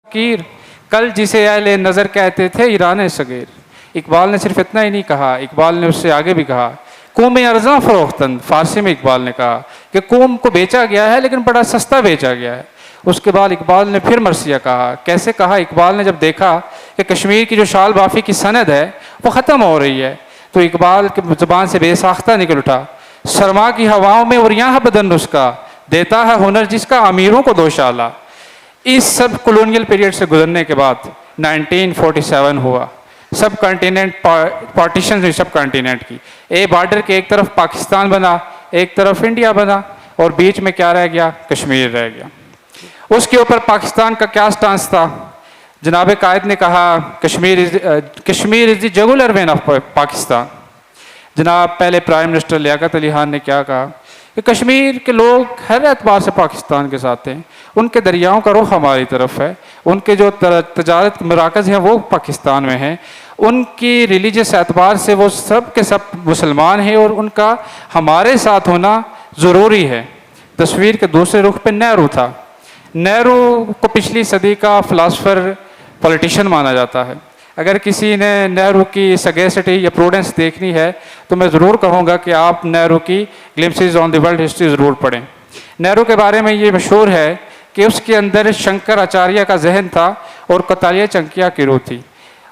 فقیر کل جسے اہل نظر کہتے تھے ایران صغیر. اقبال نے صرف اتنا ہی نہیں کہا، اقبال نے اس سے آگے بھی کہا قوم ارزاں فروختن. فارسی میں اقبال نے کہا کہ قوم کو بیچا گیا ہے لیکن بڑا سستا بیچا گیا ہے. اس کے بعد اقبال نے پھر مرثیہ کہا. کیسے کہا؟ اقبال نے جب دیکھا کہ کشمیر کی جو شال بافی کی سند ہے وہ ختم ہو رہی ہے تو اقبال کی زبان سے بے ساختہ نکل اٹھا سرما کی ہواؤں میں اور یہاں بدن نسخہ دیتا ہے ہنر جس کا امیروں کو دوشالہ. اس سب کولونیل پیریڈ سے گزرنے کے بعد 1947 ہوا. سب کنٹیننٹ پارٹیشن ہوئی سب کنٹیننٹ کی. بارڈر کے ایک طرف پاکستان بنا، ایک طرف انڈیا بنا، اور بیچ میں کیا رہ گیا؟ کشمیر رہ گیا. اس کے اوپر پاکستان کا کیا سٹانس تھا؟ جناب قائد نے کہا کشمیر از دی جگولر وین آف پاکستان. جناب پہلے پرائم منسٹر لیاقت علی خان نے کیا کہا کہ کشمیر کے لوگ ہر اعتبار سے پاکستان کے ساتھ ہیں، ان کے دریاؤں کا رخ ہماری طرف ہے، ان کے جو تجارت مراکز ہیں وہ پاکستان میں ہیں، ان کی ریلیجس اعتبار سے وہ سب کے سب مسلمان ہیں اور ان کا ہمارے ساتھ ہونا ضروری ہے. تصویر کے دوسرے رخ پہ نہرو تھا. نہرو کو پچھلی صدی کا فلاسفر پولیٹیشین مانا جاتا ہے. اگر کسی نے نہرو کی سگیسٹی یا پروڈنس دیکھنی ہے تو میں ضرور کہوں گا کہ آپ نہرو کی گلمسز آن دی ورلڈ ہسٹری ضرور پڑھیں. نہرو کے بارے میں یہ مشہور ہے کہ اس کے اندر شنکر آچاریہ کا ذہن تھا اور کتالیہ چنکیا کی روح تھی،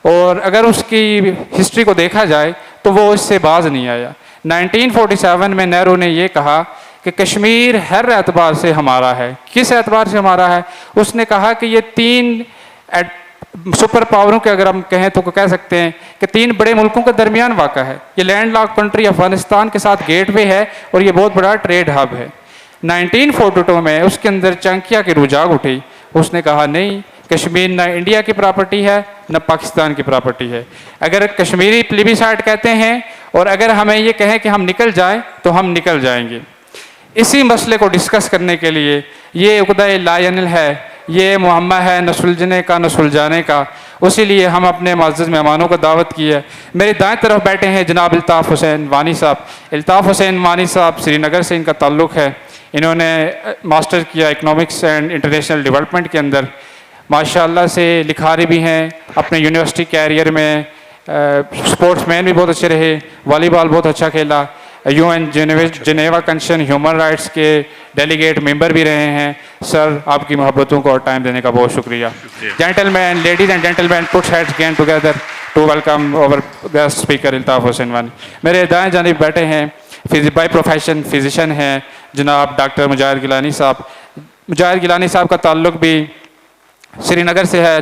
اور اگر اس کی ہسٹری کو دیکھا جائے تو وہ اس سے باز نہیں آیا. 1947 میں نہرو نے یہ کہا کہ کشمیر ہر اعتبار سے ہمارا ہے. کس اعتبار سے ہمارا ہے؟ اس نے کہا کہ یہ تین سپر پاوروں کے اگر ہم کہیں تو کہہ سکتے ہیں کہ تین بڑے ملکوں کے درمیان واقع ہے. یہ لینڈ لاک کنٹری افغانستان کے ساتھ گیٹ وے ہے اور یہ بہت بڑا ٹریڈ ہب ہے. 1942 میں اس کے اندر چنکیا کی روح جاگ اٹھی. اس نے کہا نہیں، کشمیر نہ انڈیا کی پراپرٹی ہے نہ پاکستان کی پراپرٹی ہے. اگر کشمیری پلیبیسائٹ کہتے ہیں اور اگر ہمیں یہ کہیں کہ ہم نکل جائیں تو ہم نکل جائیں گے. اسی مسئلے کو ڈسکس کرنے کے لیے یہ عقدہ لا ینل ہے، یہ معمہ ہے نہ سلجھنے کا نہ سلجھانے کا. اسی لیے ہم اپنے معزز مہمانوں کو دعوت کی ہے. میرے دائیں طرف بیٹھے ہیں جناب الطاف حسین وانی صاحب. الطاف حسین وانی صاحب سری نگر سے ان کا تعلق ہے. انہوں نے ماسٹر کیا اکنامکس اینڈ انٹرنیشنل ڈیولپمنٹ کے اندر. ماشاءاللہ سے لکھاری بھی ہیں. اپنے یونیورسٹی کیریئر میں اسپورٹس مین بھی بہت اچھے رہے، والی بال بہت اچھا کھیلا، UN Geneva convention human rights کے ڈیلیگیٹ ممبر بھی رہے ہیں. سر آپ کی محبتوں کو اور ٹائم دینے کا بہت شکریہ. Gentleman, ladies and gentleman, put heads again together to welcome over guest speaker Altaf Hussain Wani. میرے دائیں جانب بیٹھے ہیں بائی پروفیشن فزیشین ہیں جناب ڈاکٹر مجاہد گیلانی صاحب. مجاہد گیلانی صاحب کا تعلق بھی سری نگر سے ہے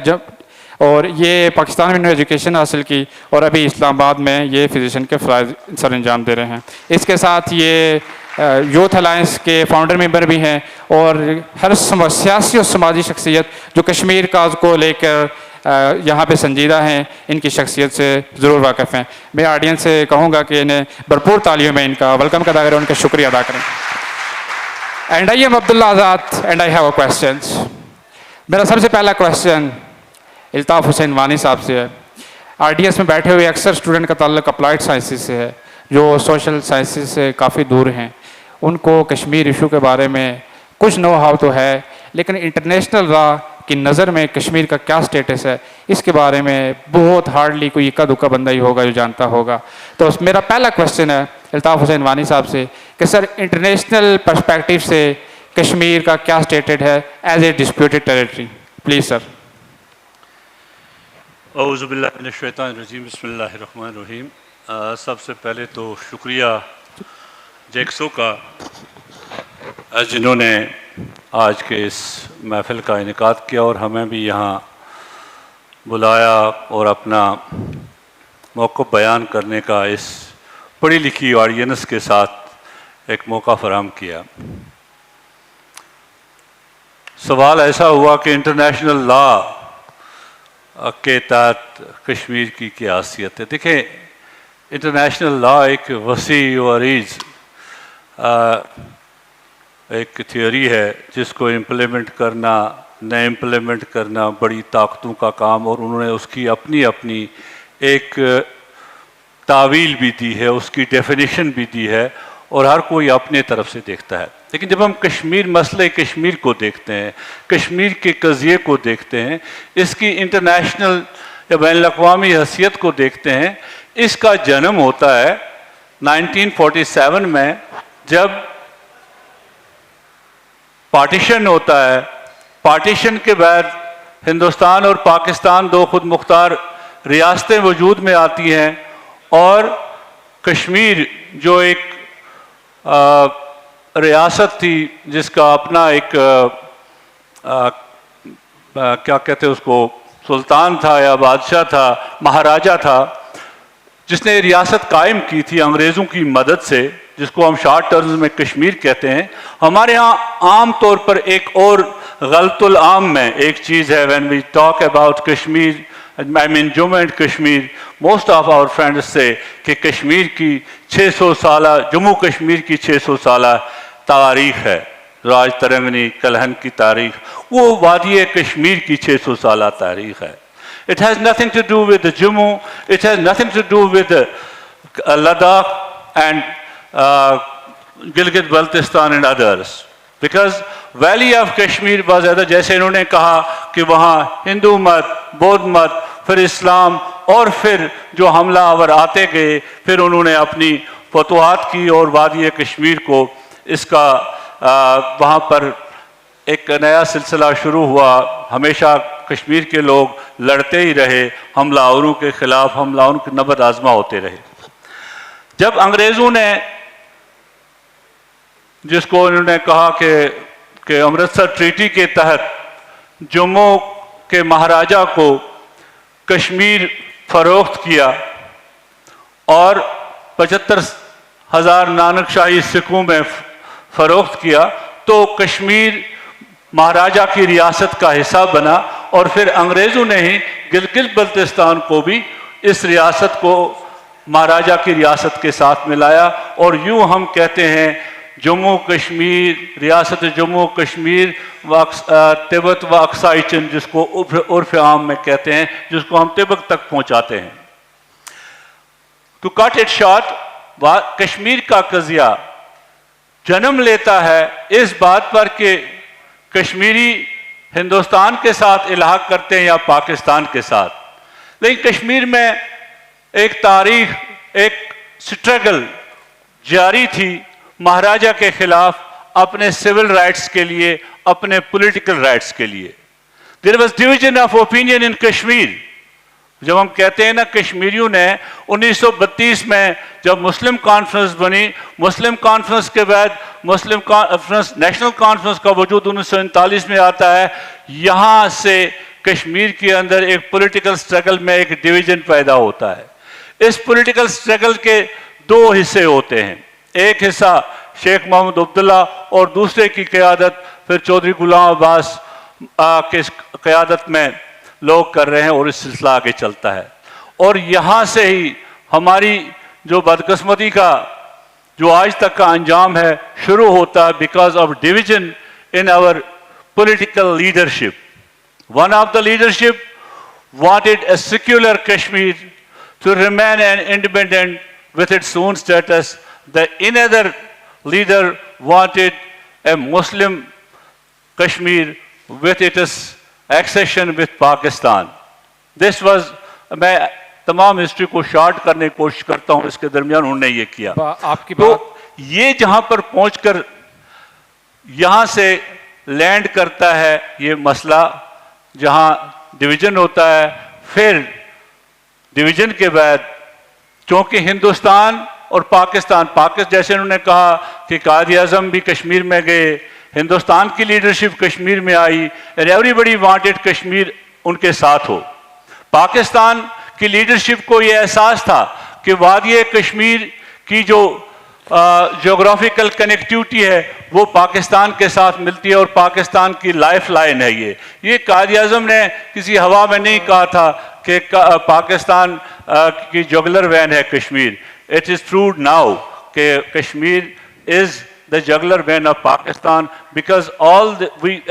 اور یہ پاکستان میں انہوں نے ایجوکیشن حاصل کی اور ابھی اسلام آباد میں یہ فزیشین کے فرائض سر انجام دے رہے ہیں. اس کے ساتھ یہ یوتھ الائنس کے فاؤنڈر ممبر بھی ہیں اور ہر سیاسی اور سماجی شخصیت جو کشمیر کاز کو لے کر یہاں پہ سنجیدہ ہیں، ان کی شخصیت سے ضرور واقف ہیں. میں آڈینس سے کہوں گا کہ انہیں بھرپور تالیوں میں ان کا ویلکم کا دائرہ ان کا شکریہ ادا کریں. And I am Abdullah Azad and I have a questions. میرا سب سے پہلا کویسچن الطاف حسین وانی صاحب سے ہے. RDS میں بیٹھے ہوئے اکثر اسٹوڈنٹ کا تعلق اپلائڈ سائنسز سے ہے جو سوشل سائنسز سے کافی دور ہیں. ان کو کشمیر ایشو کے بارے میں کچھ نو ہاؤ تو ہے، لیکن انٹرنیشنل لا کی نظر میں کشمیر کا کیا سٹیٹس ہے اس کے بارے میں بہت ہارڈلی کوئی اکا دکا بندہ ہی ہوگا جو جانتا ہوگا. تو میرا پہلا کویسچن ہے الطاف حسین وانی صاحب سے کہ سر انٹرنیشنل پرسپیکٹیو سے کشمیر کا کیا سٹیٹس ہے as a disputed territory. Please sir. اعوذ باللہ من الشیطان الرجیم، بسم اللہ الرحمن الرحیم. سب سے پہلے تو شکریہ جیکسو کا جنہوں نے آج کے اس محفل کا انعقاد کیا اور ہمیں بھی یہاں بلایا اور اپنا موقف بیان کرنے کا اس پڑھی لکھی آڈینس کے ساتھ ایک موقع فراہم کیا. سوال ایسا ہوا کہ انٹرنیشنل لا کے تحت کشمیر کی کیا حیثیت ہے. دیکھیں، انٹرنیشنل لا ایک وسیع و عریض ایک تھیوری ہے جس کو امپلیمنٹ کرنا نہ امپلیمنٹ کرنا بڑی طاقتوں کا کام، اور انہوں نے اس کی اپنی ایک تعویل بھی دی ہے، اس کی ڈیفینیشن بھی دی ہے اور ہر کوئی اپنے طرف سے دیکھتا ہے. لیکن جب ہم کشمیر مسئلہ کشمیر کو دیکھتے ہیں, کشمیر کے قضیے کو دیکھتے ہیں, اس کی انٹرنیشنل یا بین الاقوامی حیثیت کو دیکھتے ہیں, اس کا جنم ہوتا ہے 1947 میں, جب پارٹیشن ہوتا ہے. پارٹیشن کے بعد ہندوستان اور پاکستان دو خود مختار ریاستیں وجود میں آتی ہیں, اور کشمیر جو ایک ریاست تھی جس کا اپنا ایک کیا کہتے ہیں اس کو, سلطان تھا یا بادشاہ تھا, مہاراجہ تھا, جس نے ریاست قائم کی تھی انگریزوں کی مدد سے, جس کو ہم شارٹ ٹرمز میں کشمیر کہتے ہیں. ہمارے ہاں عام طور پر ایک اور غلط العام میں ایک چیز ہے, when we talk about Kashmir, I mean Jammu and Kashmir, most of our friends say کہ کشمیر کی 600 سالہ, جموں کشمیر کی 600 سالہ تاریخ ہے, راج ترنگنی کلہن کی تاریخ, وہ وادی کشمیر کی 600 سالہ تاریخ ہے. It has nothing to do with the Jammu, it has nothing to do with the Ladakh and Gilgit Baltistan and others. Because Valley of Kashmir was either, جیسے انہوں نے کہا کہ وہاں ہندو مت, بودھ مت, پھر اسلام, اور پھر جو حملہ آور آتے گئے, پھر انہوں نے اپنی فتوحات کی اور وادی کشمیر کو اس کا وہاں پر ایک نیا سلسلہ شروع ہوا. ہمیشہ کشمیر کے لوگ لڑتے ہی رہے, حملہ آوروں کے خلاف حملہ آوروں کے نبرد آزما ہوتے رہے. جب انگریزوں نے, جس کو انہوں نے کہا کہ امرتسر ٹریٹی کے تحت جموں کے مہاراجہ کو کشمیر فروخت کیا اور 75,000 نانک شاہی سکھوں میں فروخت کیا, تو کشمیر مہاراجہ کی ریاست کا حصہ بنا, اور پھر انگریزوں نے ہی گلگت بلتستان کو بھی اس ریاست کو مہاراجہ کی ریاست کے ساتھ ملایا. اور یوں ہم کہتے ہیں جموں کشمیر, ریاست جموں کشمیر تبت و اقصی چین, جس کو عرف عام میں کہتے ہیں, جس کو ہم تبت تک پہنچاتے ہیں. To cut it short, Kashmir کا قضیہ جنم لیتا ہے اس بات پر کہ کشمیری ہندوستان کے ساتھ الحاق کرتے ہیں یا پاکستان کے ساتھ. لیکن کشمیر میں ایک تاریخ, ایک سٹرگل جاری تھی مہاراجہ کے خلاف, اپنے سول رائٹس کے لیے, اپنے پولیٹیکل رائٹس کے لیے. There was division of opinion in Kashmir. جب ہم کہتے ہیں نا, کشمیریوں نے 1932 میں جب مسلم کانفرنس بنی, مسلم کانفرنس کے بعد مسلم کانفرنس, نیشنل کانفرنس کا وجود 1939 میں آتا ہے. یہاں سے کشمیر کے اندر ایک پولیٹیکل سٹرگل میں ایک ڈویژن پیدا ہوتا ہے. اس پولیٹیکل سٹرگل کے دو حصے ہوتے ہیں, ایک حصہ شیخ محمد عبداللہ اور دوسرے کی قیادت پھر چودھری غلام عباس کی قیادت میں لوگ کر رہے ہیں, اور اس سلسلہ آگے چلتا ہے. اور یہاں سے ہی ہماری جو بدقسمتی کا جو آج تک کا انجام ہے شروع ہوتا ہے, because of division in our political leadership. One of the leadership wanted a secular Kashmir to remain an independent with its own status. The another leader wanted a Muslim Kashmir with its accession with Pakistan. This was, میں تمام history کو short کرنے کی کوشش کرتا ہوں, اس کے درمیان انہوں نے یہ کیا. آپ کی تو بات یہ جہاں پر پہنچ کر یہاں سے لینڈ کرتا ہے یہ مسئلہ, جہاں ڈویژن ہوتا ہے. پھر ڈویژن کے بعد چونکہ ہندوستان اور پاکستان, جیسے انہوں نے کہا کہ قائد اعظم بھی کشمیر میں گئے, ہندوستان کی لیڈرشپ کشمیر میں آئی, and everybody wanted کشمیر ان کے ساتھ ہو. پاکستان کی لیڈرشپ کو یہ احساس تھا کہ وادی کشمیر کی جو جغرافیکل کنیکٹیوٹی ہے وہ پاکستان کے ساتھ ملتی ہے, اور پاکستان کی لائف لائن ہے. یہ قائد اعظم نے کسی ہوا میں نہیں کہا تھا کہ پاکستان کی جگلر وین ہے Kashmir. It is proved now کہ Kashmir is the jugular vein of Pakistan, because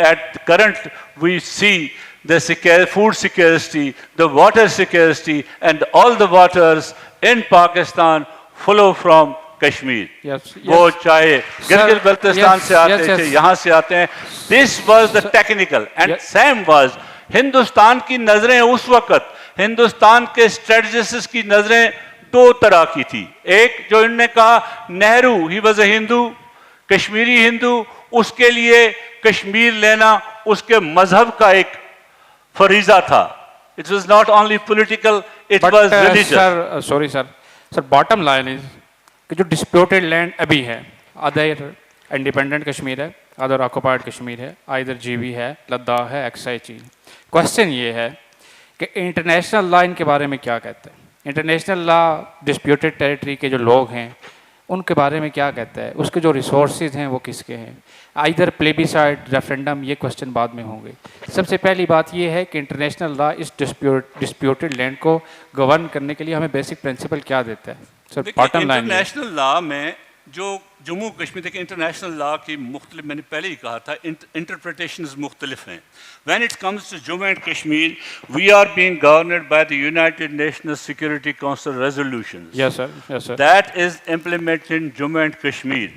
at current we see the food security, the water security, and all the waters in Pakistan flow from Kashmir. Yes, وہ yes. چاہے گلگت بلتستان سے آتے yes, تھے, yes. یہاں سے آتے ہیں. This was the technical and Yes. Same was. Hindustan کی نظریں اس وقت, ہندوستان کے اسٹریٹجسٹ کی نظریں دو طرح کی تھی. ایک جو انہوں نے کہا نہرو ہی واز اے ہندو, کشمیری ہندو, اس کے لیے کشمیر لینا اس کے مذہب کا ایک فریضہ تھا. It was not only political, it was religious. Sir sorry sir bottom line is کہ جو ڈسپیوٹیڈ لینڈ ابھی ہے, ادر انڈیپینڈنٹ کشمیر ہے, ادر آکوپائڈ کشمیر ہے, ادھر جی بی ہے, لداخ ہے, ایکسائی چیز. کوشچن یہ ہے کہ انٹرنیشنل لا ان کے بارے میں کیا کہتے ہیں؟ انٹرنیشنل لا ڈسپیوٹیڈ ٹیریٹری کے جو لوگ ہیں ان کے بارے میں کیا کہتا ہے؟ اس کے جو ریسورسز ہیں وہ کس کے ہیں؟ ادھر پلیبیسائڈ, ریفرینڈم, یہ کوشچن بعد میں ہوں گے. سب سے پہلی بات یہ ہے کہ انٹرنیشنل لا اس ڈسپیوٹیڈ لینڈ کو گورن کرنے کے لیے ہمیں بیسک پرنسپل کیا دیتا ہے؟ سر باٹم لائن انٹرنیشنل لا میں جو جموں کشمیر دیکھیں, انٹرنیشنل لا کی مختلف, میں نے پہلے ہی کہا تھا, انٹرپریٹیشنز مختلف ہیں. When it comes to Jammu and Kashmir, we are being governed by the United Nations security council resolutions. Yes sir, yes sir. That is implemented in Jammu and Kashmir.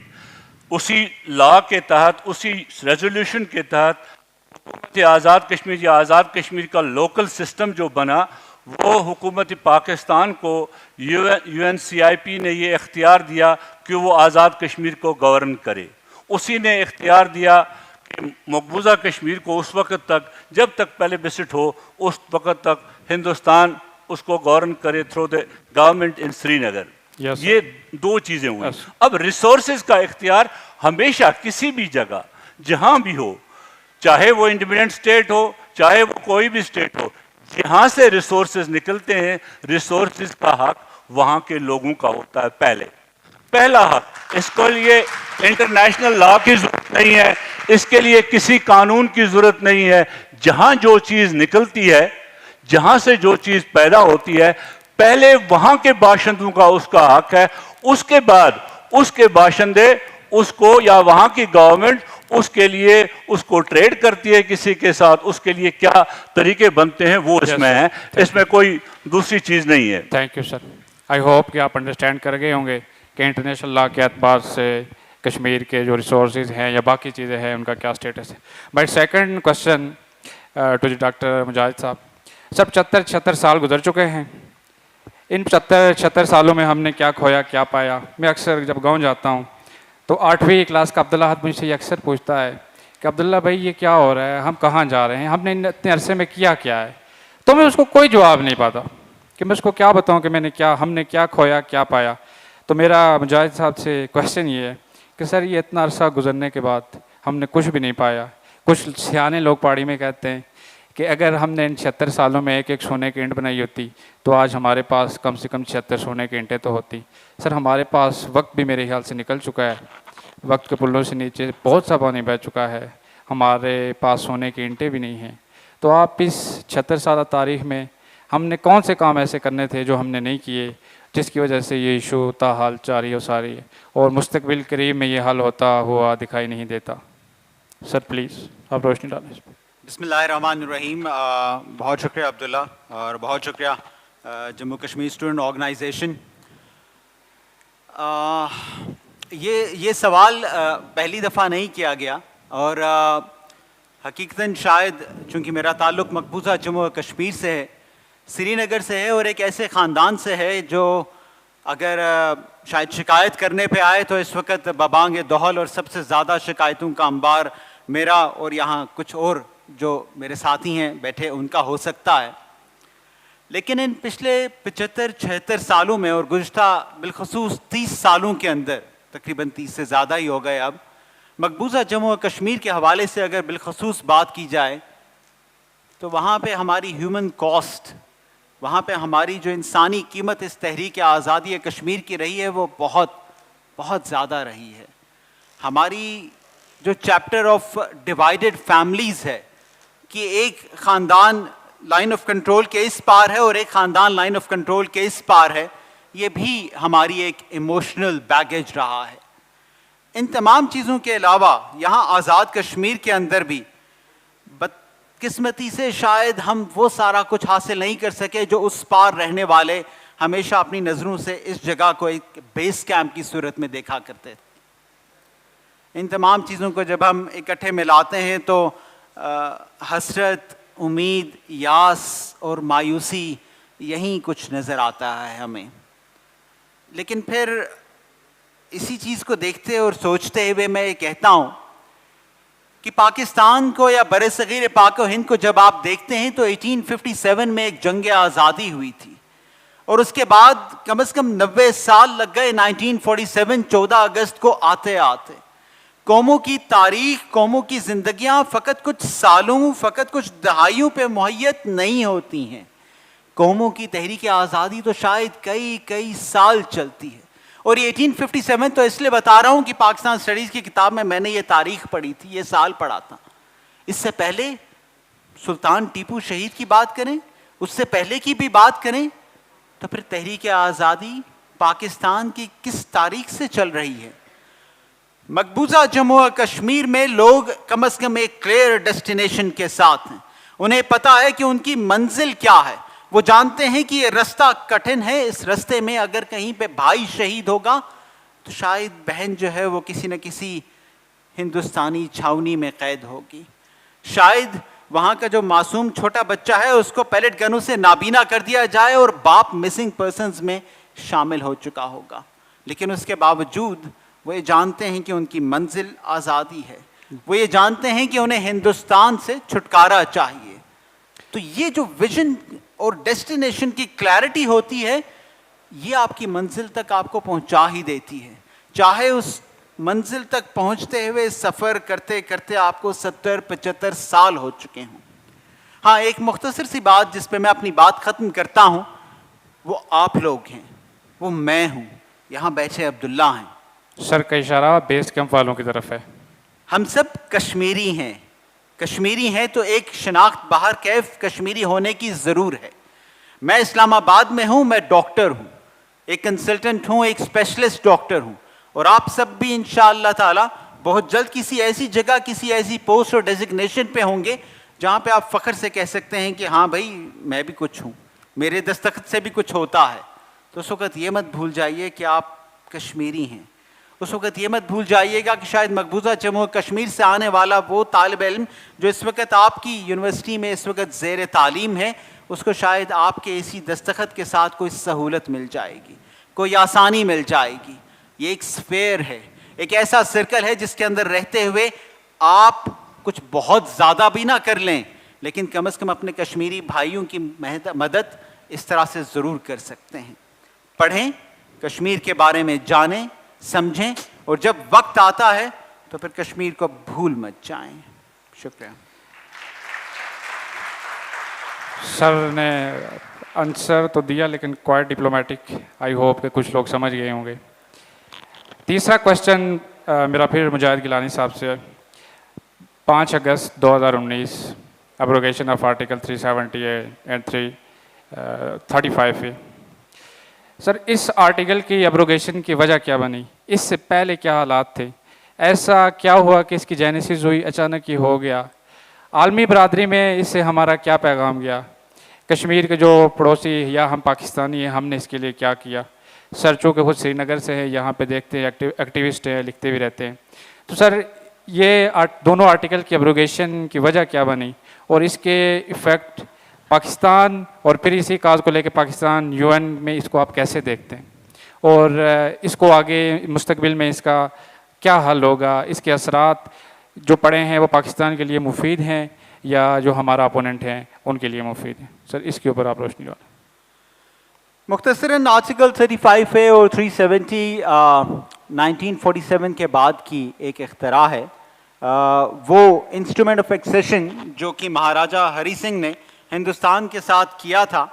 اسی لا کے تحت, اسی ریزولوشن کے تحت آزاد کشمیر یا آزاد کشمیر کا لوکل سسٹم جو بنا, وہ حکومت پاکستان کو یو این سی آئی پی نے یہ اختیار دیا کہ وہ آزاد کشمیر کو گورن کرے. اسی نے اختیار دیا کہ مقبوضہ کشمیر کو اس وقت تک, جب تک پہلے وزٹ ہو, اس وقت تک ہندوستان اس کو گورن کرے تھرو دا گورنمنٹ ان سری نگر. یہ دو چیزیں ہوئیں. اب ریسورسز کا اختیار ہمیشہ کسی بھی جگہ جہاں بھی ہو, چاہے وہ انڈیپینڈنٹ اسٹیٹ ہو, چاہے وہ کوئی بھی اسٹیٹ ہو, جہاں سے ریسورسز نکلتے ہیں, ریسورسز کا حق وہاں کے لوگوں کا ہوتا ہے. پہلا حق. اس کے لیے انٹرنیشنل لا کی ضرورت نہیں ہے, اس کے لیے کسی قانون کی ضرورت نہیں ہے. جہاں جو چیز نکلتی ہے, جہاں سے جو چیز پیدا ہوتی ہے, پہلے وہاں کے باشندوں کا اس کا حق ہے. اس کے بعد اس کے باشندے اس کو, یا وہاں کی گورنمنٹ اس کے لیے اس کو ٹریڈ کرتی ہے کسی کے ساتھ, اس کے لیے کیا طریقے بنتے ہیں وہ اس میں ہیں. اس میں کوئی دوسری چیز نہیں ہے. Thank you sir. I hope کہ آپ انڈرسٹینڈ کر گئے ہوں گے کہ انٹرنیشنل لا کے اعتبار سے کشمیر کے جو ریسورسز ہیں یا باقی چیزیں ہیں ان کا کیا اسٹیٹس ہے. By second question to doctor Mujahid Sahab. Sir 76 سال گزر چکے ہیں. ان 76 سالوں میں ہم نے کیا کھویا, کیا پایا؟ میں اکثر جب گاؤں جاتا ہوں تو 8ویں کلاس کا عبداللہ حد مجھ سے یہ اکثر پوچھتا ہے کہ عبداللہ بھائی یہ کیا ہو رہا ہے, ہم کہاں جا رہے ہیں, ہم نے اتنے عرصے میں کیا ہے؟ تو میں اس کو کوئی جواب نہیں پاتا کہ میں اس کو کیا بتاؤں کہ ہم نے کیا کھویا, کیا پایا. تو میرا مجاہد صاحب سے کوشچن یہ ہے کہ سر یہ اتنا عرصہ گزرنے کے بعد ہم نے کچھ بھی نہیں پایا. کچھ سیانے لوگ پہاڑی میں کہتے ہیں کہ اگر ہم نے ان 76 سالوں میں ایک سونے کی اینٹ بنائی ہوتی تو آج ہمارے پاس کم سے کم 76 سونے کی اینٹیں تو ہوتی. سر ہمارے پاس وقت بھی میرے خیال سے نکل چکا ہے, وقت کے پلوں سے نیچے بہت سا پانی بہہ چکا ہے, ہمارے پاس سونے کی اینٹیں بھی نہیں ہیں. تو آپ اس 76 سالہ تاریخ میں ہم نے کون سے کام ایسے کرنے تھے جو ہم نے نہیں کیے, جس کی وجہ سے یہ ایشو تاحال جاری و ساری ہے اور مستقبل قریب میں یہ حل ہوتا ہوا دکھائی نہیں دیتا؟ سر پلیز آپ روشنی ڈالیں اس پہ. بسم اللہ الرحمن الرحیم. بہت شکریہ عبداللہ, اور بہت شکریہ جموں کشمیر اسٹوڈنٹ آرگنائزیشن. یہ سوال پہلی دفعہ نہیں کیا گیا, اور حقیقتاً شاید چونکہ میرا تعلق مقبوضہ جموں و کشمیر سے ہے, سری نگر سے ہے, اور ایک ایسے خاندان سے ہے جو اگر شاید شکایت کرنے پہ آئے تو اس وقت ببانگ دہل اور سب سے زیادہ شکایتوں کا انبار میرا اور یہاں کچھ اور جو میرے ساتھی ہیں بیٹھے ان کا ہو سکتا ہے. لیکن ان پچھلے 75-76 سالوں میں اور گزشتہ بالخصوص 30 سالوں کے اندر, تقریباً 30 سے زیادہ ہی ہو گئے اب, مقبوضہ جموں و کشمیر کے حوالے سے اگر بالخصوص بات کی جائے تو وہاں پہ ہماری ہیومن کاسٹ, وہاں پہ ہماری جو انسانی قیمت اس تحریک آزادی کشمیر کی رہی ہے وہ بہت بہت زیادہ رہی ہے. ہماری جو چیپٹر آف ڈیوائیڈڈ فیملیز ہے کہ ایک خاندان لائن آف کنٹرول کے اس پار ہے اور ایک خاندان لائن آف کنٹرول کے اس پار ہے, یہ بھی ہماری ایک ایموشنل بیگیج رہا ہے. ان تمام چیزوں کے علاوہ یہاں آزاد کشمیر کے اندر بھی بدقسمتی سے شاید ہم وہ سارا کچھ حاصل نہیں کر سکے جو اس پار رہنے والے ہمیشہ اپنی نظروں سے اس جگہ کو ایک بیس کیمپ کی صورت میں دیکھا کرتے تھے۔ ان تمام چیزوں کو جب ہم اکٹھے ملاتے ہیں تو حسرت، امید، یاس اور مایوسی یہیں کچھ نظر آتا ہے ہمیں۔ لیکن پھر اسی چیز کو دیکھتے اور سوچتے ہوئے میں یہ کہتا ہوں کہ پاکستان کو یا برصغیر پاک و ہند کو جب آپ دیکھتے ہیں تو 1857 میں ایک جنگ آزادی ہوئی تھی، اور اس کے بعد کم از کم 90 سال لگ گئے 1947 14 اگست کو آتے آتے۔ قوموں کی تاریخ، قوموں کی زندگیاں فقط کچھ سالوں، فقط کچھ دہائیوں پہ محیط نہیں ہوتی ہیں۔ قوموں کی تحریک آزادی تو شاید کئی سال چلتی ہے۔ اور یہ 1857 تو اس لیے بتا رہا ہوں کہ پاکستان اسٹڈیز کی کتاب میں نے یہ تاریخ پڑھی تھی، یہ سال پڑھا تھا۔ اس سے پہلے سلطان ٹیپو شہید کی بات کریں، اس سے پہلے کی بھی بات کریں، تو پھر تحریک آزادی پاکستان کی کس تاریخ سے چل رہی ہے؟ مقبوضہ جموں و کشمیر میں لوگ کم از کم ایک کلیئر ڈیسٹینیشن کے ساتھ ہیں، انہیں پتا ہے کہ ان کی منزل کیا ہے، وہ جانتے ہیں کہ یہ رستہ کٹھن ہے، اس رستے میں اگر کہیں پہ بھائی شہید ہوگا تو شاید بہن جو ہے وہ کسی نہ کسی ہندوستانی چھاونی میں قید ہوگی، شاید وہاں کا جو معصوم چھوٹا بچہ ہے اس کو پیلٹ گنوں سے نابینا کر دیا جائے اور باپ مسنگ پرسنز میں شامل ہو چکا ہوگا، لیکن اس کے باوجود وہ یہ جانتے ہیں کہ ان کی منزل آزادی ہے، وہ یہ جانتے ہیں کہ انہیں ہندوستان سے چھٹکارا چاہیے۔ تو یہ جو ویژن اور ڈیسٹینیشن کی کلیئرٹی ہوتی ہے، یہ آپ کی منزل تک آپ کو پہنچا ہی دیتی ہے، چاہے اس منزل تک پہنچتے ہوئے سفر کرتے کرتے آپ کو 70-75 سال ہو چکے ہوں۔ ہاں، ایک مختصر سی بات جس پہ میں اپنی بات ختم کرتا ہوں، وہ آپ لوگ ہیں، وہ میں ہوں، یہاں بیٹھے عبداللہ ہیں۔ سر کا اشارہ بیس کیمپ والوں کی طرف ہے۔ ہم سب کشمیری ہیں، کشمیری ہیں تو ایک شناخت باہر کیف کشمیری ہونے کی ضرور ہے۔ میں اسلام آباد میں ہوں، میں ڈاکٹر ہوں، ایک کنسلٹنٹ ہوں، ایک اسپیشلسٹ ڈاکٹر ہوں، اور آپ سب بھی انشاءاللہ تعالی بہت جلد کسی ایسی جگہ، کسی ایسی پوسٹ اور ڈیزگنیشن پہ ہوں گے جہاں پہ آپ فخر سے کہہ سکتے ہیں کہ ہاں بھائی میں بھی کچھ ہوں، میرے دستخط سے بھی کچھ ہوتا ہے۔ تو اس وقت یہ مت بھول جائیے کہ آپ کشمیری ہیں، اس وقت یہ مت بھول جائیے گا کہ شاید مقبوضہ جموں و کشمیر سے آنے والا وہ طالب علم جو اس وقت آپ کی یونیورسٹی میں اس وقت زیر تعلیم ہے، اس کو شاید آپ کے اسی دستخط کے ساتھ کوئی سہولت مل جائے گی، کوئی آسانی مل جائے گی۔ یہ ایک سفیر ہے، ایک ایسا سرکل ہے جس کے اندر رہتے ہوئے آپ کچھ بہت زیادہ بھی نہ کر لیں، لیکن کم از کم اپنے کشمیری بھائیوں کی مدد اس طرح سے ضرور کر سکتے ہیں۔ پڑھیں، کشمیر کے بارے میں جانیں، سمجھیں، اور جب وقت آتا ہے تو پھر کشمیر کو بھول مت جائیں۔ شکریہ۔ سر نے آنسر تو دیا لیکن کوائٹ ڈپلومیٹک، آئی ہوپ کہ کچھ لوگ سمجھ گئے ہوں گے۔ تیسرا کوشچن میرا پھر مجاہد گیلانی صاحب سے ہے۔ 5 اگست 2019 ابروگیشن آف آرٹیکل 378 اینڈ 335 ہے۔ سر اس آرٹیکل کی ابروگیشن کی وجہ کیا بنی؟ اس سے پہلے کیا حالات تھے؟ ایسا کیا ہوا کہ اس کی جینیسس ہوئی، اچانک ہی ہو گیا؟ عالمی برادری میں اس سے ہمارا کیا پیغام گیا؟ کشمیر کے جو پڑوسی یا ہم پاکستانی ہیں، ہم نے اس کے لیے کیا کیا؟ سر چونکہ خود سری نگر سے ہے، یہاں پہ دیکھتے ہیں ایکٹیوسٹ ہیں، لکھتے بھی رہتے ہیں، تو سر یہ دونوں آرٹیکل کی ابروگیشن کی وجہ کیا بنی اور اس کے ایفیکٹ پاکستان اور پھر اسی کاز کو لے کے پاکستان UN میں اس کو آپ کیسے دیکھتے ہیں، اور اس کو آگے مستقبل میں اس کا کیا حل ہوگا؟ اس کے اثرات جو پڑے ہیں وہ پاکستان کے لیے مفید ہیں یا جو ہمارا اپوننٹ ہیں ان کے لیے مفید ہیں؟ سر اس کے اوپر آپ روشنی ڈالیں۔ مختصراً آرٹیکل 35A اور 370 1947 کے بعد کی ایک اختراع ہے، وہ انسٹرومنٹ آف ایکسیشن جو کہ مہاراجہ ہری سنگھ نے ہندوستان کے ساتھ کیا تھا۔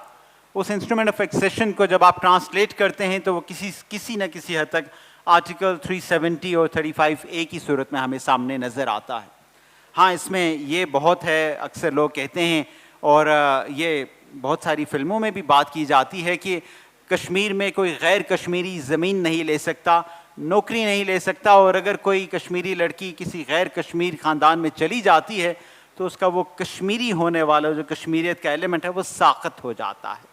اس انسٹرومنٹ آف ایکسیشن کو جب آپ ٹرانسلیٹ کرتے ہیں تو وہ کسی نہ کسی حد تک آرٹیکل 370 اور 35A کی صورت میں ہمیں سامنے نظر آتا ہے۔ ہاں، اس میں یہ بہت ہے، اکثر لوگ کہتے ہیں اور یہ بہت ساری فلموں میں بھی بات کی جاتی ہے کہ کشمیر میں کوئی غیر کشمیری زمین نہیں لے سکتا، نوکری نہیں لے سکتا، اور اگر کوئی کشمیری لڑکی کسی غیر کشمیر خاندان میں چلی جاتی ہے تو اس کا وہ کشمیری ہونے والا جو کشمیریت کا ایلیمنٹ ہے وہ ساقط ہو جاتا ہے۔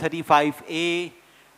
35A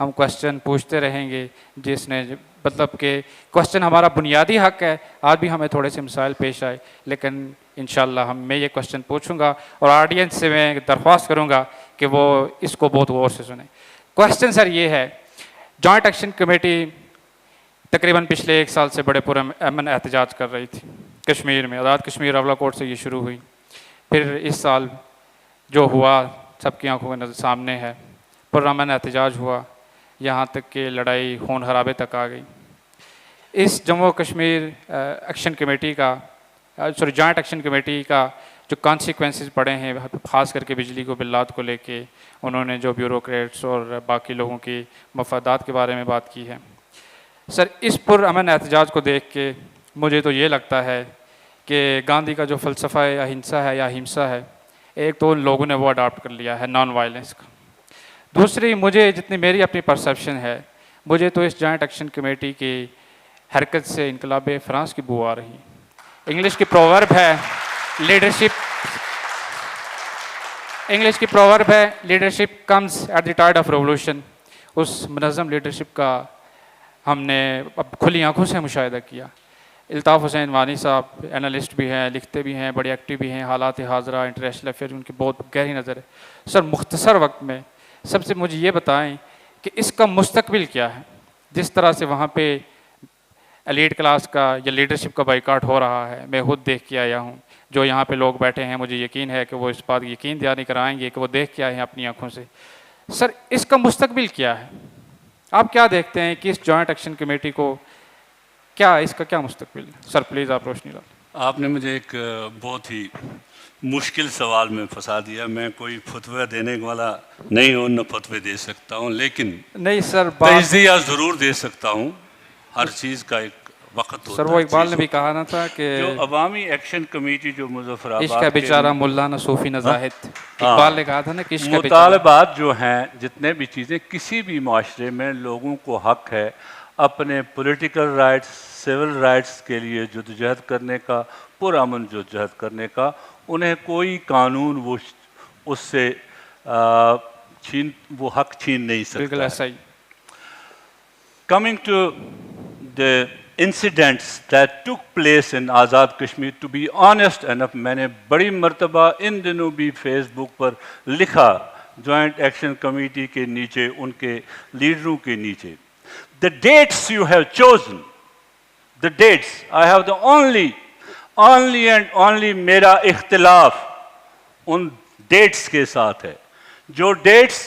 ہم کوشچن پوچھتے رہیں گے جس نے مطلب کہ کوشچن ہمارا بنیادی حق ہے. آج بھی ہمیں تھوڑے سے مسائل پیش آئے لیکن انشاءاللہ میں یہ کوشچن پوچھوں گا اور آڈینس سے میں درخواست کروں گا کہ وہ اس کو بہت غور سے سنیں. کوشچن سر یہ ہے, جوائنٹ ایکشن کمیٹی تقریباً پچھلے 1 سال سے بڑے پرامن احتجاج کر رہی تھی کشمیر میں. آزاد کشمیر راولا کوٹ سے یہ شروع ہوئی, پھر اس سال جو ہوا سب کی آنکھوں کے سامنے ہے, پرامن احتجاج ہوا, یہاں تک کہ لڑائی خون خرابے تک آ گئی. اس جموں و کشمیر ایکشن کمیٹی کا جوائنٹ ایکشن کمیٹی کا جو کانسیکوینسز پڑے ہیں خاص کر کے بجلی کو بلات کو لے کے, انہوں نے جو بیوروکریٹس اور باقی لوگوں کی مفادات کے بارے میں بات کی ہے. سر اس پرامن احتجاج کو دیکھ کے مجھے تو یہ لگتا ہے کہ گاندھی کا جو فلسفہ ہے یا ہنسا ہے یا ہمسا ہے, ایک تو ان لوگوں نے وہ اڈاپٹ کر لیا ہے نان وائلنس کا. دوسری مجھے جتنی میری اپنی پرسیپشن ہے, مجھے تو اس جوائنٹ ایکشن کمیٹی کی حرکت سے انقلاب فرانس کی بو آ رہی. انگلش کی پروورب ہے leadership comes at the tide of revolution. اس منظم لیڈرشپ کا ہم نے اب کھلی آنکھوں سے مشاہدہ کیا. الطاف حسین وانی صاحب انالسٹ بھی ہیں, لکھتے بھی ہیں, بڑے ایکٹیو بھی ہیں, حالات حاضرہ انٹرنیشنل افیئر ان کی بہت گہری نظر ہے. سر مختصر وقت میں سب سے مجھے یہ بتائیں کہ اس کا مستقبل کیا ہے. جس طرح سے وہاں پہ ایلیٹ کلاس کا یا لیڈرشپ کا بائیکاٹ ہو رہا ہے, میں خود دیکھ کے آیا ہوں. جو یہاں پہ لوگ بیٹھے ہیں مجھے یقین ہے کہ وہ اس بات یقین دہانی کرائیں گے کہ وہ دیکھ کے آئے ہیں اپنی آنکھوں سے. سر اس کا مستقبل کیا ہے؟ آپ کیا دیکھتے ہیں کہ اس جوائنٹ ایکشن کمیٹی کو کیا اس کا کیا مستقبل ہے؟ سر پلیز آپ روشنی ڈالیں. آپ نے مجھے ایک بہت ہی مشکل سوال میں پھنسا دیا. میں کوئی فتویٰ دینے والا نہیں ہوں, نہ فتوے دے سکتا ہوں, لیکن نہیں سر تجزیہ ضرور دے سکتا ہوں. ہر چیز کا ایک وقت ہوتا ہے. سر وہ اقبال نے بھی کہا نا تھا کہ جو عوامی ایکشن کمیٹی جو مظفر آباد عشق ہے بیچارہ ملا نہ صوفی نہ زاہد. اقبال نے کہا تھا نا کہ عشق ہے بیچارہ. مطالبات جو ہیں جتنے بھی چیزیں کسی بھی معاشرے میں لوگوں کو حق ہے اپنے پولیٹیکل رائٹس سول رائٹس کے لیے جدوجہد کرنے کا, پرامن جدوجہد کرنے کا. انہیں کوئی قانون وہ اس سے وہ حق چھین نہیں سکتا. بالکل ایسا ہی. Coming to the incidents that took place in Azad Kashmir, to be honest enough, میں نے بڑی مرتبہ ان دنوں بھی فیس بک پر لکھا جوائنٹ ایکشن کمیٹی کے نیچے, ان کے لیڈروں کے نیچے, the dates you have chosen, the dates, I have the only and only میرا اختلاف ان ڈیٹس کے ساتھ ہے. جو ڈیٹس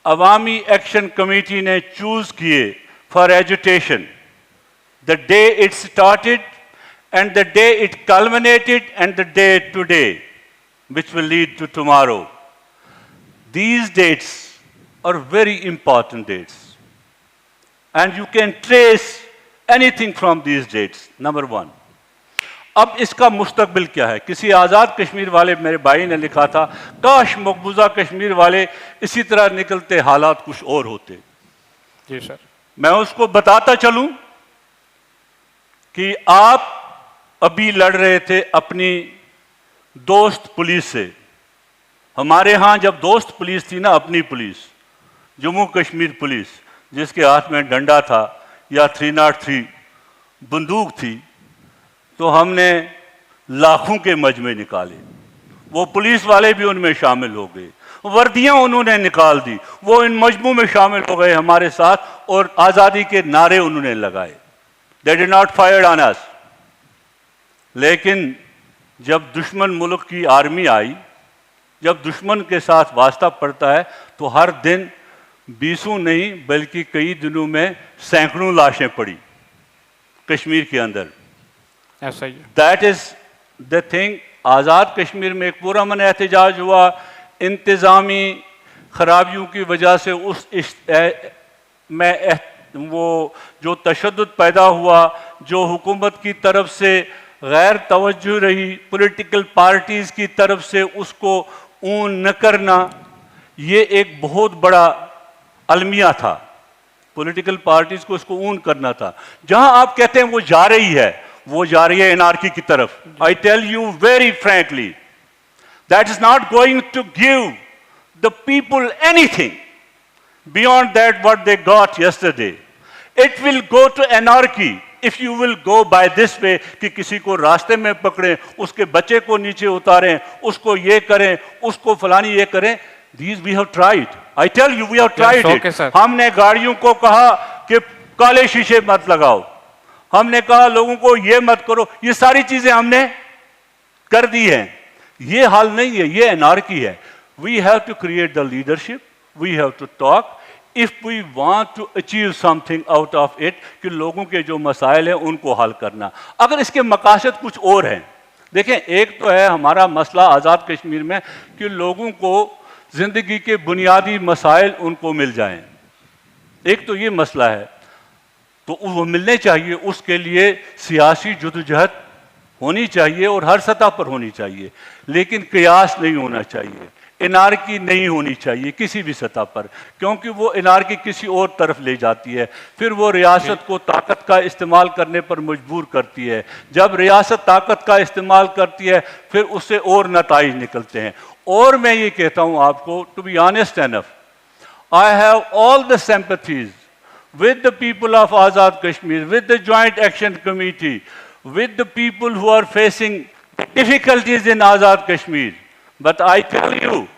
عوامی ایکشن کمیٹی نے چوز کیے for ایجوٹیشن, the day it started and the day it culminated and the day today which will lead to tomorrow, these dates are very important dates and you can trace anything from these dates. Number one. اب اس کا مستقبل کیا ہے؟ کسی آزاد کشمیر والے میرے بھائی نے لکھا تھا کاش مقبوضہ کشمیر والے اسی طرح نکلتے حالات کچھ اور ہوتے. جی سر. میں اس کو بتاتا چلوں کہ آپ ابھی لڑ رہے تھے اپنی دوست پولیس سے. ہمارے ہاں جب دوست پولیس تھی نا, اپنی پولیس, جموں کشمیر پولیس, جس کے ہاتھ میں ڈنڈا تھا یا 303 بندوق تھی, تو ہم نے لاکھوں کے مجمع نکالے. وہ پولیس والے بھی ان میں شامل ہو گئے, وردیاں انہوں نے نکال دی, وہ ان مجموعوں میں شامل ہو گئے ہمارے ساتھ, اور آزادی کے نعرے انہوں نے لگائے. They did not fire on us. لیکن جب دشمن ملک کی آرمی آئی, جب دشمن کے ساتھ واسطہ پڑتا ہے تو ہر دن 20 نہیں بلکہ کئی دنوں میں سینکڑوں لاشیں پڑی کشمیر کے اندر. ایسا ہی. That is the thing. Azad Kashmir میں ایک پرامن احتجاج ہوا, انتظامی خرابیوں کی وجہ سے اس میں وہ جو تشدد پیدا ہوا, جو حکومت کی طرف سے غیر توجہ رہی, پولیٹیکل پارٹیز کی طرف سے اس کو اون نہ کرنا, یہ ایک بہت بڑا المیہ تھا. پولیٹیکل پارٹیز کو اس کو اون کرنا تھا. جہاں آپ کہتے ہیں وہ جا رہی ہے, وہ جا رہی ہے انارکی کی طرف. I tell you very frankly, that is not going to give the people anything. beyond that what they got yesterday. It will go to anarchy if you will go by this way کہ کسی کو راستے میں پکڑیں, اس کے بچے کو نیچے اتاریں, اس کو یہ کریں, اس کو فلانی یہ کریں. These we have tried. I tell you we have tried okay, it. sir. ہم نے گاڑیوں کو کہا کہ کالے شیشے مت لگاؤ, ہم نے کہا لوگوں کو یہ مت کرو, یہ ساری چیزیں ہم نے کر دی ہیں. یہ حال نہیں ہے, یہ انارکی ہے. We have to create the leadership, we have to talk if we want to achieve something out of it, کہ لوگوں کے جو مسائل ہیں ان کو حل کرنا. اگر اس کے مقاصد کچھ اور ہیں, دیکھیں ایک تو ہے ہمارا مسئلہ آزاد کشمیر میں کہ لوگوں کو زندگی کے بنیادی مسائل ان کو مل جائیں, ایک تو یہ مسئلہ ہے, تو وہ ملنے چاہیے. اس کے لیے سیاسی جدوجہد ہونی چاہیے اور ہر سطح پر ہونی چاہیے, لیکن قیاس نہیں ہونا چاہیے, انارکی نہیں ہونی چاہیے کسی بھی سطح پر, کیونکہ وہ انارکی کسی اور طرف لے جاتی ہے, پھر وہ ریاست کو طاقت کا استعمال کرنے پر مجبور کرتی ہے. جب ریاست طاقت کا استعمال کرتی ہے پھر اس سے اور نتائج نکلتے ہیں. اور میں یہ کہتا ہوں آپ کو, to be honest enough, I have all the sympathies with the people of Azad Kashmir, with the Joint Action Committee, with the people who are facing difficulties in Azad Kashmir. But I tell you,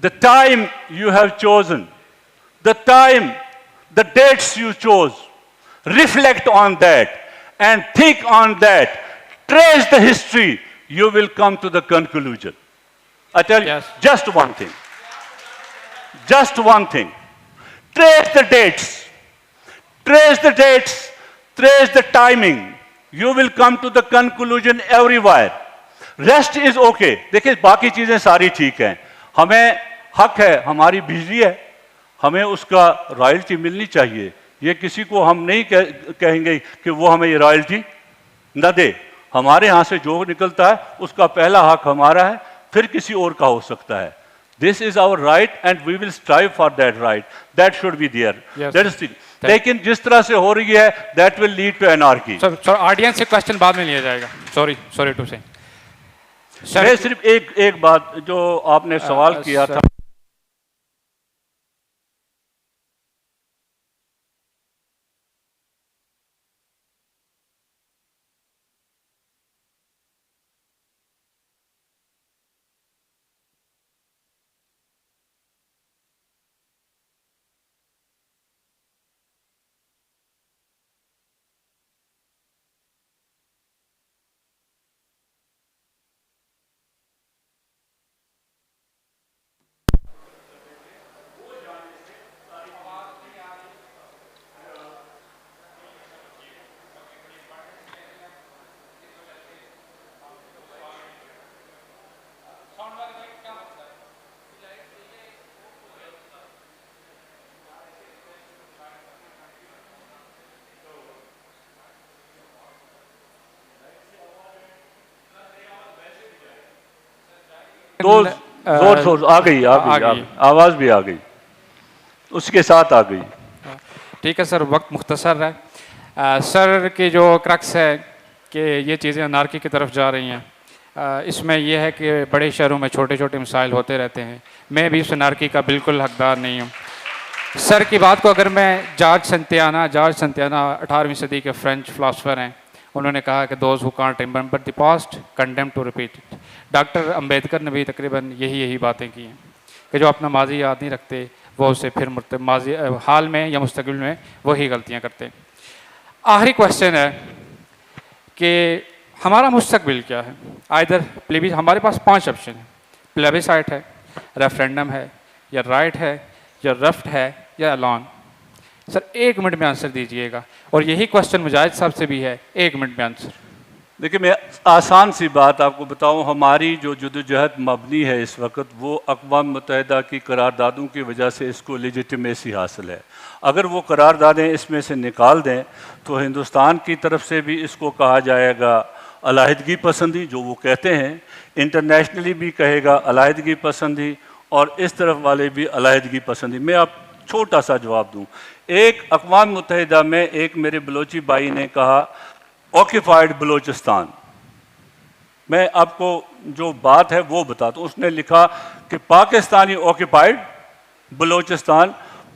the time you have chosen, the time, the dates you chose, reflect on that and think on that, trace the history, you will come to the conclusion. I tell you, Yes. just one thing. Just one thing. Trace the dates. Trace the dates. Trace the timing. You will come to the conclusion everywhere. Rest is okay. دیکھیں باقی چیزیں ساری ٹھیک ہیں. ہمیں حق ہے, ہماری بجلی ہے, ہمیں اس کا رائلٹی ملنی چاہیے. یہ کسی کو ہم نہیں کہیں گے کہ وہ ہمیں یہ رائلٹی نہ دے. ہمارے ہاں سے جو نکلتا ہے اس کا پہلا حق ہمارا ہے, پھر کسی اور کا ہو سکتا ہے. This is our right and we will strive for that right. That should be there. Yes. That is it. لیکن جس طرح سے ہو رہی ہے that will lead to anarchy. Sir audience سے کوشچن بعد میں لیا جائے گا. سوری ٹو سے. میں صرف ایک بات جو آپ نے سوال کیا تھا, زور آ گئی, آواز بھی آ گئی, اس کے ساتھ آ گئی. ٹھیک ہے سر, وقت مختصر ہے. سر کی جو کرکس ہے کہ یہ چیزیں انارکی کی طرف جا رہی ہیں, اس میں یہ ہے کہ بڑے شہروں میں چھوٹے چھوٹے مسائل ہوتے رہتے ہیں. میں بھی اس انارکی کا بالکل حقدار نہیں ہوں. سر کی بات کو اگر میں جارج سنتیانا 18ویں صدی کے فرینچ فلاسفر ہیں, انہوں نے کہا کہ those who can't remember the past condemned to repeat it. Doctor Ambedkar نے بھی تقریباً یہی باتیں کی ہیں کہ جو اپنا ماضی یاد نہیں رکھتے وہ اسے پھر ماضی حال میں یا مستقبل میں وہی غلطیاں کرتے. آخری کوشچن ہے کہ ہمارا مستقبل کیا ہے. آئدر ہمارے پاس 5 آپشن ہیں. پلیبیسائٹ ہے, ریفرینڈم ہے, یا رائٹ ہے, یا رفٹ ہے, یا اعلان. سر 1 منٹ میں آنسر دیجئے گا, اور یہی کوشچن مجاہد صاحب سے بھی ہے. 1 منٹ میں آنسر. دیکھیں میں آسان سی بات آپ کو بتاؤں, ہماری جو جدوجہد مبنی ہے اس وقت وہ اقوام متحدہ کی قراردادوں کی وجہ سے اس کو لیجیٹمیسی حاصل ہے. اگر وہ قراردادیں اس میں سے نکال دیں تو ہندوستان کی طرف سے بھی اس کو کہا جائے گا علیحدگی پسندی, جو وہ کہتے ہیں, انٹرنیشنلی بھی کہے گا علیحدگی پسندی, اور اس طرف والے بھی علیحدگی پسندی. میں آپ چھوٹا سا جواب دوں. ایک اقوام متحدہ میں ایک میرے بلوچی بھائی نے کہا آکیفائڈ بلوچستان. میں آپ کو جو بات ہے وہ بتاتا ہوں. اس نے لکھا کہ پاکستانی آکیفائڈ بلوچستان,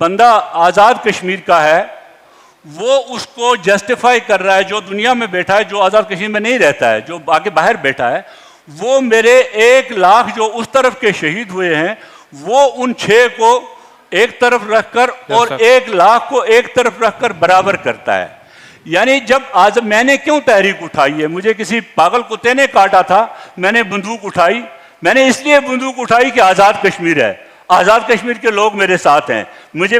بندہ آزاد کشمیر کا ہے وہ اس کو جسٹیفائی کر رہا ہے, جو دنیا میں بیٹھا ہے, جو آزاد کشمیر میں نہیں رہتا ہے, جو آگے باہر بیٹھا ہے, وہ میرے 1 لاکھ جو اس طرف کے شہید ہوئے ہیں وہ ان 6 کو ایک طرف رکھ کر اور 1 لاکھ کو ایک طرف رکھ کر برابر کرتا ہے. یعنی جب میں نے کیوں تحریک اٹھائی ہے, مجھے کسی پاگل کتے نے کاٹا تھا, میں نے بندوق اٹھائی, میں نے اس لیے بندوق اٹھائی کہ آزاد کشمیر ہے, آزاد کشمیر کے لوگ میرے ساتھ ہیں,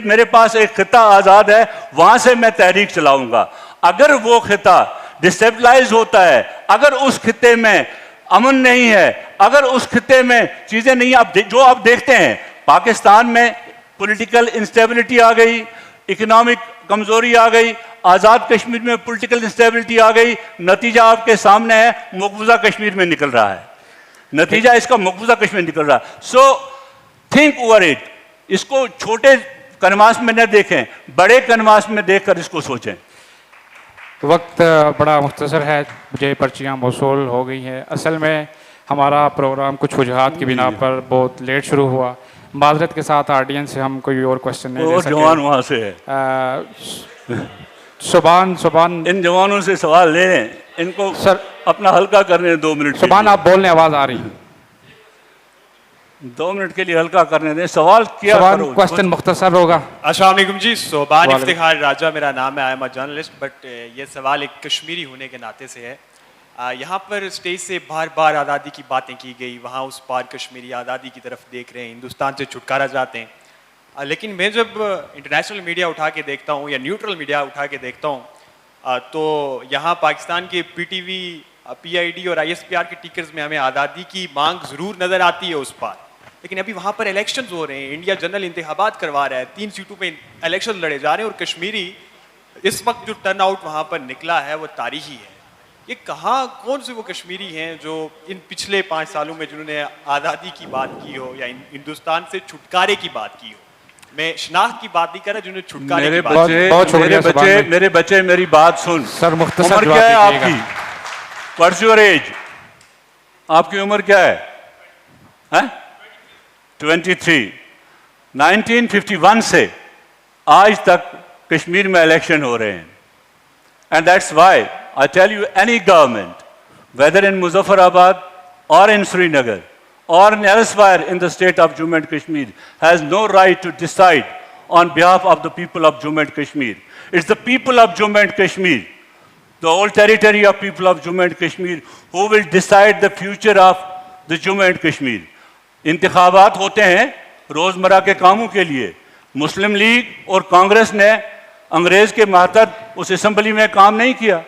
میرے پاس ایک خطہ آزاد ہے, وہاں سے میں تحریک چلاؤں گا. اگر وہ خطہ ڈسٹیبلائز ہوتا ہے, اگر اس خطے میں امن نہیں ہے, اگر اس خطے میں چیزیں نہیں, جو آپ دیکھتے ہیں پاکستان میں پولیٹیکل انسٹیبلٹی آ گئی, اکنامک کمزوری آ گئی, آزاد کشمیر میں پولیٹیکل انسٹیبلٹی آ گئی, نتیجہ آپ کے سامنے ہے, مقبوضہ کشمیر میں نکل رہا ہے, نتیجہ اس کا مقبوضہ کشمیر میں نکل رہا ہے. سو تھنک اوور اٹ, اس کو چھوٹے کنواس میں نہ دیکھیں, بڑے کنواس میں دیکھ کر اس کو سوچیں. وقت بڑا مختصر ہے, مجھے پرچیاں موصول ہو گئی ہیں. اصل میں ہمارا پروگرام کچھ وجوہات کی بنا پر بہت لیٹ شروع ہوا. معذرت کے ساتھ آڈینس سے ہم کوئی اور کوشچن نہیں لے سکے. جوان وہاں سے ہے, سبحان ان جوانوں سے سوال لے لیں, ان کو سر اپنا ہلکا کرنے 2 منٹ. سبحان, آپ بولنے آواز آ رہی ہے, 2 منٹ کے لیے ہلکا کرنے دیں. سوال کیا کرو, کوشچن مختصر ہوگا. السلام علیکم جی, صوبان افتخار راجہ میرا نام ہے, I am a journalist, but یہ سوال ایک کشمیری ہونے کے ناطے سے ہے. یہاں پر اسٹیج سے بار بار آزادی کی باتیں کی گئی, وہاں اس پار کشمیری آزادی کی طرف دیکھ رہے ہیں, ہندوستان سے چھٹکارا چاہتے ہیں. لیکن میں جب انٹرنیشنل میڈیا اٹھا کے دیکھتا ہوں یا نیوٹرل میڈیا اٹھا کے دیکھتا ہوں تو یہاں پاکستان کے P T V, P I D اور آئی ایس پی آر کے ٹیکرز میں ہمیں آزادی کی مانگ ضرور نظر آتی ہے اس پار, لیکن ابھی وہاں پر الیکشنز ہو رہے ہیں, انڈیا جنرل انتخابات کروا رہا ہے, 3 سیٹوں پہ الیکشن لڑے جا رہے ہیں, اور کشمیری اس وقت جو ٹرن آؤٹ وہاں پر نکلا ہے وہ تاریخی ہے. یہ کہاں کون سے وہ کشمیری ہیں جو ان پچھلے 5 سالوں میں جنہوں نے آزادی کی بات کی ہو یا ہندوستان سے چھٹکارے کی بات کی ہو؟ میں شناخت کی بات نہیں کر رہا, جنہوں نے چھٹکارے کی بات کی. بہت شکریہ. میرے بچے میری بات سن. سر مختصر عمر کیا ہے آپ کی؟ What's your age? آپ کی عمر کیا ہے؟ 23. 1951 سے آج تک کشمیر میں الیکشن ہو رہے ہیں. And that's why I tell you, any government, whether in Muzaffarabad or in Srinagar or elsewhere in the state of Jammu and Kashmir, has no right to decide on behalf of the people of Jammu and Kashmir. It's the people of Jammu and Kashmir, the whole territory of people of Jammu and Kashmir, who will decide the future of the Jammu and Kashmir. انتخابات ہوتے ہیں روزمرہ کے کاموں کے لیے. مسلم league اور کانگریس نے انگریز کے ماتحت اس اسمبلی میں کام نہیں کیا,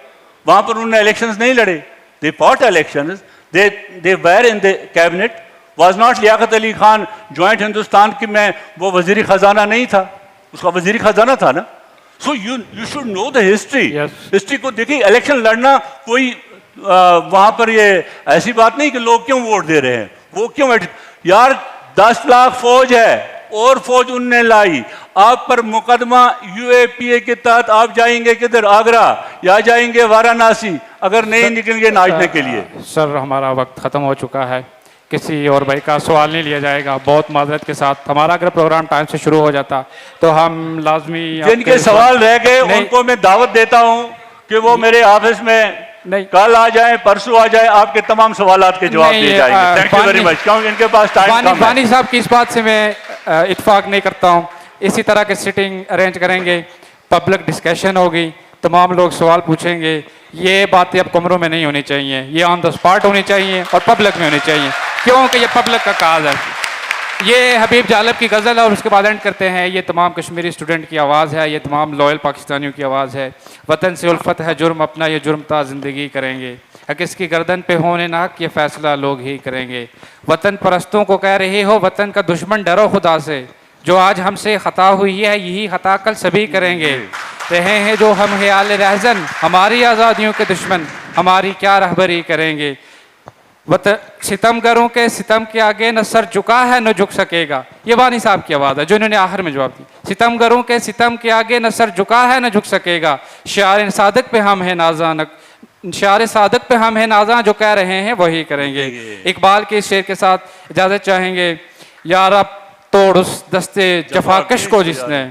وہاں پر انہوں نے الیکشنز نہیں لڑے. they fought elections, they were in the cabinet. was not Liaquat Ali Khan joint Hindustan کی میں وہ وزیر خزانہ نہیں تھا, اس کا وزیر خزانہ تھا نا. so you should know the history. History کو دیکھیں. الیکشن لڑنا کوئی وہاں پر یہ ایسی بات نہیں کہ لوگ کیوں ووٹ دے رہے ہیں, وہ کیوں یار 10 لاکھ فوج ہے اور فوج ان نے لائی. آپ پر مقدمہ یو اے پی اے کے تحت آپ جائیں گے کدھر, آگرہ یا جائیں گے وارانسی, اگر نہیں نکلیں گے ناچنے کے لیے. سر ہمارا وقت ختم ہو چکا ہے, کسی اور بھائی کا سوال نہیں لیا جائے گا. بہت معذرت کے ساتھ, ہمارا اگر پروگرام ٹائم سے شروع ہو جاتا تو ہم لازمی جن کے سوال رہ گئے ان کو میں دعوت دیتا ہوں کہ وہ میرے آفس میں کل آ جائیں, پرسوں آ جائیں, آپ کے تمام سوالات کے جواب دیے جائیں گے. Thank you very much. کیونکہ ان کے پاس ٹائم کم ہے. بانی صاحب کی اس بات سے میں اتفاق نہیں کرتا ہوں. اسی طرح کے سیٹنگ ارینج کریں گے, پبلک ڈسکشن ہوگی, تمام لوگ سوال پوچھیں گے. یہ باتیں اب کمروں میں نہیں ہونی چاہیے, یہ آن دا اسپاٹ ہونی چاہیے اور پبلک میں ہونی چاہیے, کیونکہ یہ پبلک کا کاز ہے. یہ حبیب جالب کی غزل ہے اور اس کے بعد اینڈ کرتے ہیں. یہ تمام کشمیری اسٹوڈنٹ کی آواز ہے, یہ تمام لوئل پاکستانیوں کی آواز ہے. وطن سے الفت ہے جرم اپنا, یہ جرم تا زندگی کریں گے. حق اس کی گردن پہ ہونے نہ حق, یہ فیصلہ لوگ ہی کریں گے. وطن پرستوں کو کہہ رہے ہو وطن کا دشمن, ڈرو خدا سے, جو آج ہم سے خطا ہوئی ہے یہی خطا کل سبھی کریں گے. رہے ہیں جو ہم خیال رہزن, ہماری آزادیوں کے دشمن, ہماری کیا رہبری کریں گے. ستم گروں کے ستم کے آگے نہ سر جھکا ہے نہ جھک سکے گا. یہ بانی صاحب کی آواز ہے جو انہوں نے آخر میں جواب دی. ستم گروں کے ستم کے آگے نہ سر جھکا ہے نہ جھک سکے گا. شعار صادق پہ ہم ہیں نازاں, شعار صادق پہ ہم ہیں نازاں, جو کہہ رہے ہیں وہی کریں گے. اقبال کے اس شعر کے ساتھ اجازت چاہیں گے. یار اب توڑ اس دستے جفاکش کو جس نے،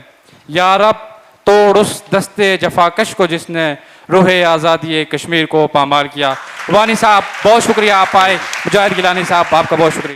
یا رب توڑ اس دستے جفاکش کو جس نے روح آزادی کشمیر کو پامال کیا۔ وانی صاحب بہت شکریہ، آپ آئے۔ مجاہد گیلانی صاحب آپ کا بہت شکریہ۔